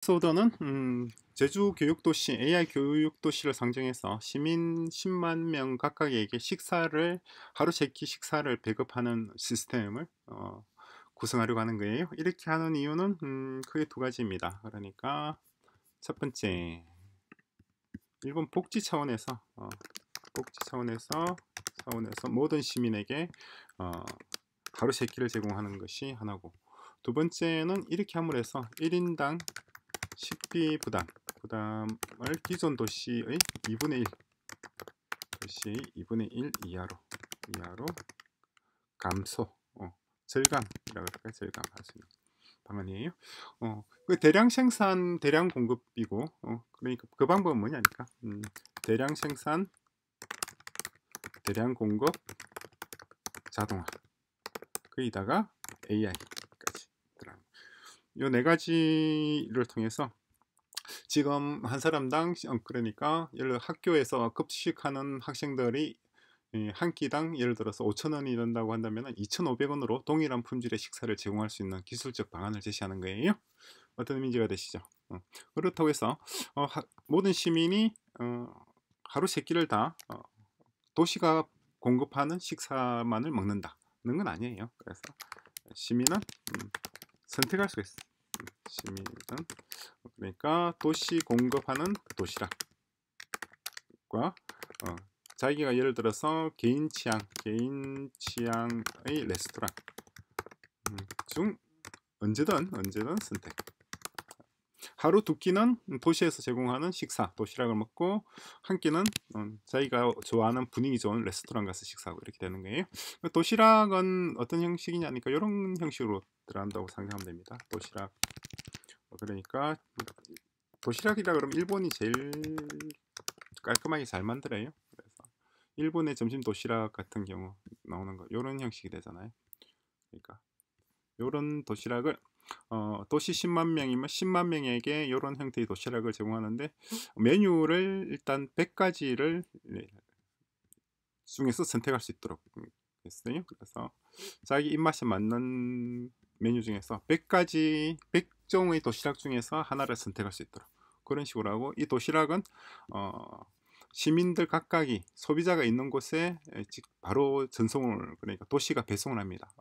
소더는 제주 교육도시 AI 교육도시를 상정해서 시민 10만 명 각각에게 식사를 하루 세끼 식사를 배급하는 시스템을 구성하려고 하는 거예요. 이렇게 하는 이유는 크게 두 가지입니다. 그러니까 첫 번째, 일본 복지 차원에서 모든 시민에게 어, 하루 세 끼를 제공하는 것이 하나고, 두 번째는 이렇게 함으로써 1인당 식비 부담을 기존 도시의 2분의 1 이하로 감소, 절감이라고 할까요? 절감할 수 있는 방안이에요. 그 대량 생산, 대량 공급이고, 그러니까 그 방법은 뭐냐니까, 대량 생산, 대량 공급, 자동화, 거기다가 AI까지 들어가는 이 네 가지를 통해서 지금 한 사람당 그러니까 예를 들어 학교에서 급식하는 학생들이 한 끼당 예를 들어서 5,000원이 된다고 한다면 2,500원으로 동일한 품질의 식사를 제공할 수 있는 기술적 방안을 제시하는 거예요. 어떤 의미인지가 되시죠? 그렇다고 해서 모든 시민이 하루 세 끼를 다 도시가 공급하는 식사만을 먹는다는 건 아니에요. 그래서 시민은 선택할 수 있어요. 시민은 그러니까 도시 공급하는 도시락과 자기가 예를 들어서 개인 취향의 레스토랑 중 언제든 선택. 하루 두 끼는 도시에서 제공하는 식사 도시락을 먹고, 한 끼는 자기가 좋아하는 분위기 좋은 레스토랑 가서 식사하고, 이렇게 되는 거예요. 도시락은 어떤 형식이냐니까 이런 형식으로 들어간다고 생각하면 됩니다. 도시락, 그러니까 도시락이라 그러면 일본이 제일 깔끔하게 잘 만들어요. 그래서 일본의 점심 도시락 같은 경우 나오는 거 이런 형식이 되잖아요. 그러니까 이런 도시락을 도시 10만 명이면 10만 명에게 이런 형태의 도시락을 제공하는데, 메뉴를 일단 100가지를 중에서 선택할 수 있도록 했어요. 그래서 자기 입맛에 맞는 메뉴 중에서 100종의 도시락 중에서 하나를 선택할 수 있도록 그런 식으로 하고, 이 도시락은 시민들 각각이 소비자가 있는 곳에 바로 전송을, 그러니까 도시가 배송을 합니다.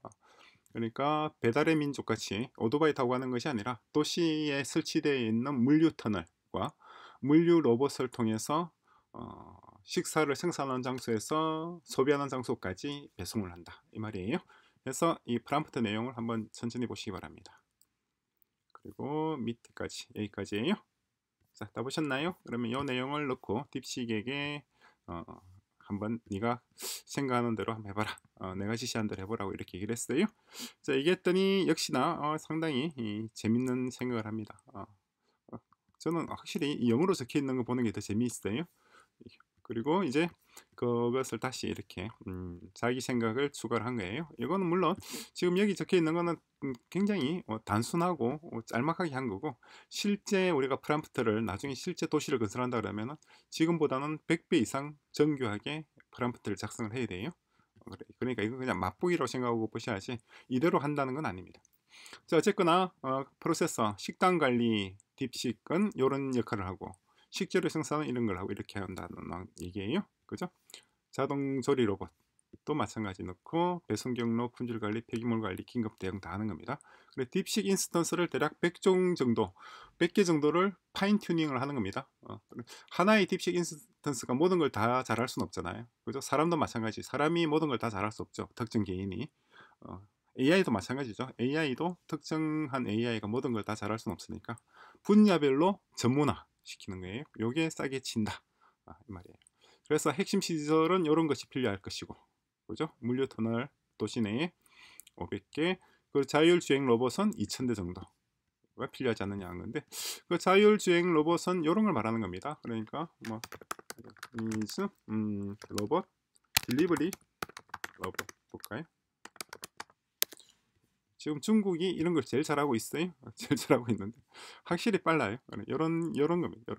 그러니까 배달의 민족 같이 오토바이 타고 가는 것이 아니라 도시에 설치되어 있는 물류 터널과 물류 로봇을 통해서 식사를 생산하는 장소에서 소비하는 장소까지 배송을 한다, 이 말이에요. 그래서 이 프롬프트 내용을 한번 천천히 보시기 바랍니다. 그리고 밑에까지 여기까지예요. 자, 다 보셨나요? 그러면 이 내용을 넣고 딥식에게 한번 네가 생각하는 대로 한번 해봐라, 내가 지시한 대로 해보라고 이렇게 얘기를 했어요. 자, 얘기했더니 역시나 상당히 재밌는 생각을 합니다. 저는 확실히 영어로 적혀 있는 거 보는 게 더 재미있어요. 그리고 이제 그것을 다시 이렇게 자기 생각을 추가를 한 거예요. 이거는 물론 지금 여기 적혀 있는 거는 굉장히 단순하고 짤막하게 한 거고, 실제 우리가 프롬프트를 나중에 실제 도시를 건설한다 그러면 지금보다는 100배 이상 정교하게 프롬프트를 작성을 해야 돼요. 그러니까 이거 그냥 맛보기로 생각하고 보셔야지 이대로 한다는 건 아닙니다. 자, 어쨌거나 프로세서, 식단 관리 딥식은 이런 역할을 하고, 식재료 생산은 이런 걸 하고, 이렇게 한다는 얘기예요. 그죠? 자동 조리 로봇도 마찬가지 넣고, 배송 경로, 품질 관리, 폐기물 관리, 긴급 대응 다 하는 겁니다. 그래, 딥식 인스턴스를 대략 100종 정도, 100개 정도를 파인 튜닝을 하는 겁니다. 하나의 딥식 인스턴스가 모든 걸 다 잘할 수는 없잖아요. 그죠? 사람도 마찬가지. 사람이 모든 걸 다 잘할 수 없죠. 특정 개인이. AI도 마찬가지죠. AI도 특정한 AI가 모든 걸 다 잘할 수는 없으니까 분야별로 전문화 시키는 거예요. 요게 싸게 친다, 이 말이에요. 그래서 핵심 시설은 이런 것이 필요할 것이고, 그죠? 물류 터널 도시 내에 500개, 그 자율주행 로봇은 2,000대 정도가 필요하지 않느냐 하는 건데, 그 자율주행 로봇은 이런 걸 말하는 겁니다. 그러니까 뭐 로봇 딜리버리 로봇 볼까요? 지금 중국이 이런 걸 제일 잘하고 있어요. 제일 잘하고 있는데 확실히 빨라요. 이런 겁니다.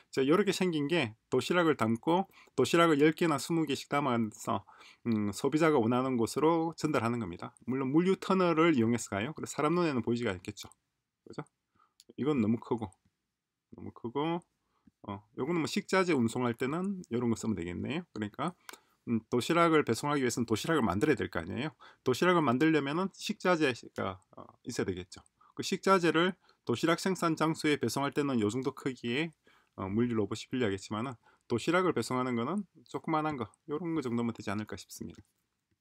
자, 이렇게 생긴 게 도시락을 담고 도시락을 10개나 20개씩 담아서 소비자가 원하는 곳으로 전달하는 겁니다. 물론 물류 터널을 이용해서 가요. 그래서 사람 눈에는 보이지가 않겠죠. 그죠? 이건 너무 크고, 너무 크고 요거는 뭐 식자재 운송할 때는 이런 거 쓰면 되겠네요. 그러니까 도시락을 배송하기 위해서는 도시락을 만들어야 될 거 아니에요. 도시락을 만들려면은 식자재가 있어야 되겠죠. 그 식자재를 도시락 생산 장소에 배송할 때는 요 정도 크기의 물류 로봇이 필요하겠지만은 도시락을 배송하는 거는 조그만한 거 요런 거 정도면 되지 않을까 싶습니다.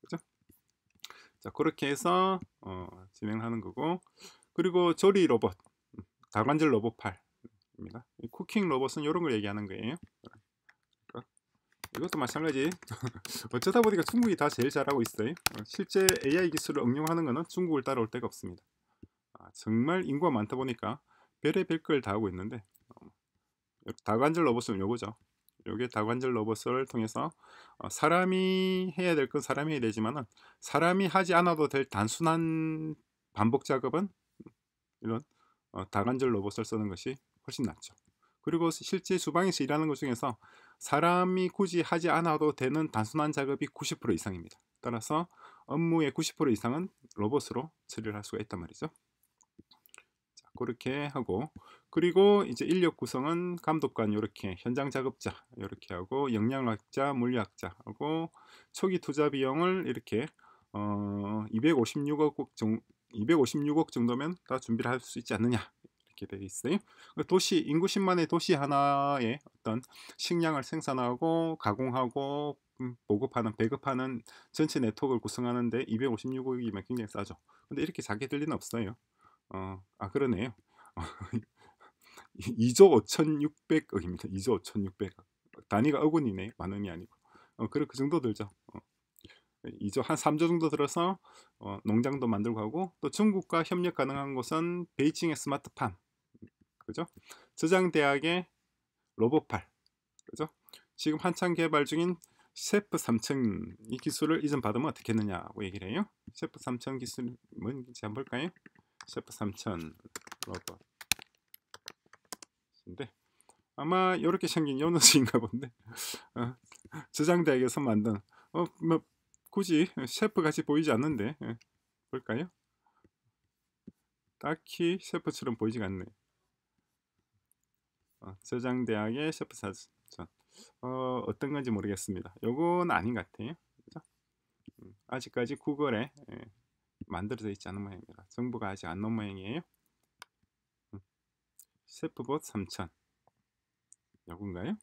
그죠? 자, 그렇게 해서 진행하는 거고, 그리고 조리 로봇, 다관절 로봇 8입니다. 쿠킹 로봇은 이런 걸 얘기하는 거예요. 그러니까 이것도 마찬가지. 어쩌다 보니까 중국이 다 제일 잘하고 있어요. 실제 AI 기술을 응용하는 거는 중국을 따라올 데가 없습니다. 정말 인구가 많다 보니까 별의별 걸 다 하고 있는데, 다관절 로봇은 요거죠. 요게 다관절 로봇을 통해서 사람이 해야 될 건 사람이 해야 되지만은 사람이 하지 않아도 될 단순한 반복 작업은 이런 다관절 로봇을 쓰는 것이 훨씬 낫죠. 그리고 실제 주방에서 일하는 것 중에서 사람이 굳이 하지 않아도 되는 단순한 작업이 90% 이상입니다. 따라서 업무의 90% 이상은 로봇으로 처리를 할 수가 있단 말이죠. 자, 그렇게 하고, 그리고 이제 인력 구성은 감독관 이렇게, 현장 작업자 이렇게 하고, 영양학자, 물리학자하고, 초기 투자 비용을 이렇게 256억 정도면 다 준비를 할 수 있지 않느냐 이렇게 되어 있어요. 도시 인구 10만의 도시 하나에 어떤 식량을 생산하고 가공하고 보급하는 배급하는 전체 네트워크를 구성하는데 256억이면 굉장히 싸죠. 근데 이렇게 작게 될 리는 없어요. 그러네요. 2조 5,600억입니다. 2조 5,600억. 단위가 억원이네. 만원이 아니고. 그 정도 들죠. 2조 한 3조 정도 들어서 농장도 만들고 하고, 또 중국과 협력 가능한 곳은 베이징의 스마트팜, 그죠? 저장대학의 로봇팔, 그죠? 지금 한창 개발 중인 셰프 3000 이 기술을 이전 받으면 어떻게 했느냐고 얘기를 해요. 셰프 3000 기술이 뭔지 한번 볼까요? 셰프 3000 로봇인데 아마 이렇게 생긴 요 녀석인가 본데 저장대학에서 만든 뭐 굳이 셰프 같이 보이지 않는데 볼까요? 딱히 셰프처럼 보이지가 않네. 저장대학의 셰프 사전 어떤 건지 모르겠습니다. 요건 아닌 것 같아요. 그죠? 아직까지 구글에 만들어져 있지 않은 모양입니다. 정보가 아직 안 나온 모양이에요. 셰프봇 3000 요건가요?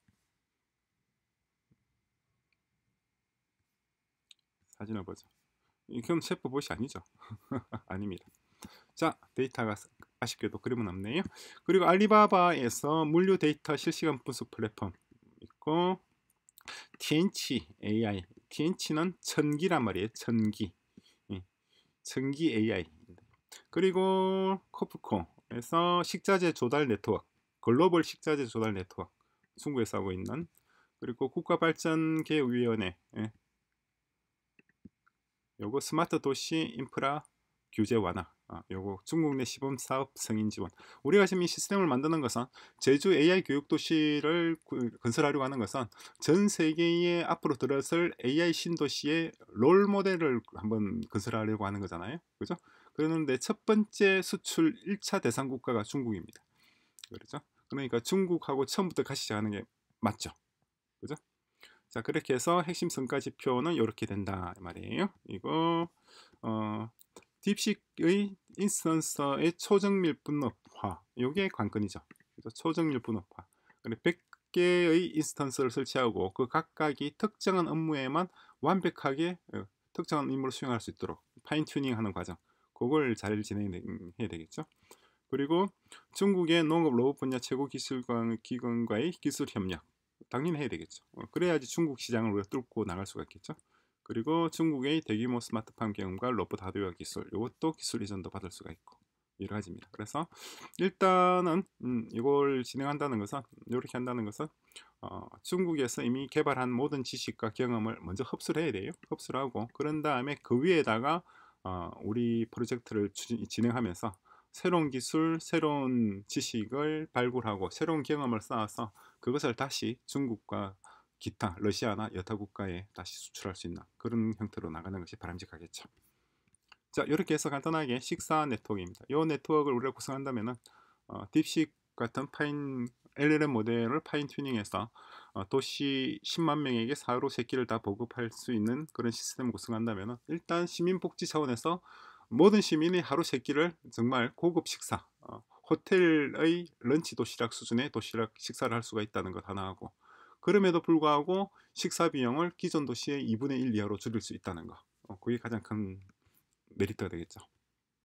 사진을 보죠. 이건 셰프봇이 아니죠. 아닙니다. 자, 데이터가 아쉽게도 그림은 없네요. 그리고 알리바바에서 물류 데이터 실시간 분석 플랫폼 있고, TNC AI, TNC는 천기란 말이에요. 천기, 천기 AI. 그리고 코프코에서 식자재 조달 네트워크, 글로벌 식자재 조달 네트워크, 중국에서 하고 있는, 그리고 국가발전계획위원회, 요거 스마트 도시 인프라 규제 완화, 요거 중국 내 시범 사업 승인 지원. 우리가 지금 이 시스템을 만드는 것은 제주 AI 교육 도시를 건설하려고 하는 것은 전 세계에 앞으로 들어설 AI 신도시의 롤 모델을 한번 건설하려고 하는 거잖아요. 그죠? 그러는데 첫 번째 수출 1차 대상 국가가 중국입니다. 그렇죠? 그러니까 중국하고 처음부터 같이 시작하는 게 맞죠. 그죠? 자, 그렇게 해서 핵심 성과 지표는 이렇게 된다 말이에요. 이거 딥식의 인스턴스의 초정밀 분업화, 이게 관건이죠. 그래서 초정밀 분업화. 100개의 인스턴스를 설치하고 그 각각이 특정한 업무에만 완벽하게 특정한 임무를 수행할 수 있도록 파인 튜닝하는 과정, 그걸 잘 진행해야 되겠죠. 그리고 중국의 농업 로봇 분야 최고 기관과의 기술 협력, 당연히 해야 되겠죠. 그래야지 중국 시장을 우리가 뚫고 나갈 수가 있겠죠. 그리고 중국의 대규모 스마트팜 경험과 로봇 하드웨어 기술, 이것도 기술 이전도 받을 수가 있고 여러 가지입니다. 그래서 일단은 이걸 진행한다는 것은, 이렇게 한다는 것은 중국에서 이미 개발한 모든 지식과 경험을 먼저 흡수를 해야 돼요. 흡수를 하고, 그런 다음에 그 위에다가 우리 프로젝트를 진행하면서 새로운 기술, 새로운 지식을 발굴하고 새로운 경험을 쌓아서 그것을 다시 중국과 기타 러시아나 여타 국가에 다시 수출할 수 있는 그런 형태로 나가는 것이 바람직하겠죠. 자, 이렇게 해서 간단하게 식사 네트워크입니다. 이 네트워크를 우리가 구성한다면은 딥식 같은 LLM 모델을 파인 튜닝해서 도시 10만 명에게 하루 3끼를 다 보급할 수 있는 그런 시스템을 구성한다면 일단 시민복지 차원에서 모든 시민이 하루 3끼를 정말 고급 식사, 호텔의 런치 도시락 수준의 도시락 식사를 할 수가 있다는 것 하나 하고, 그럼에도 불구하고 식사 비용을 기존 도시의 2분의 1 이하로 줄일 수 있다는 거, 그게 가장 큰 메리트가 되겠죠.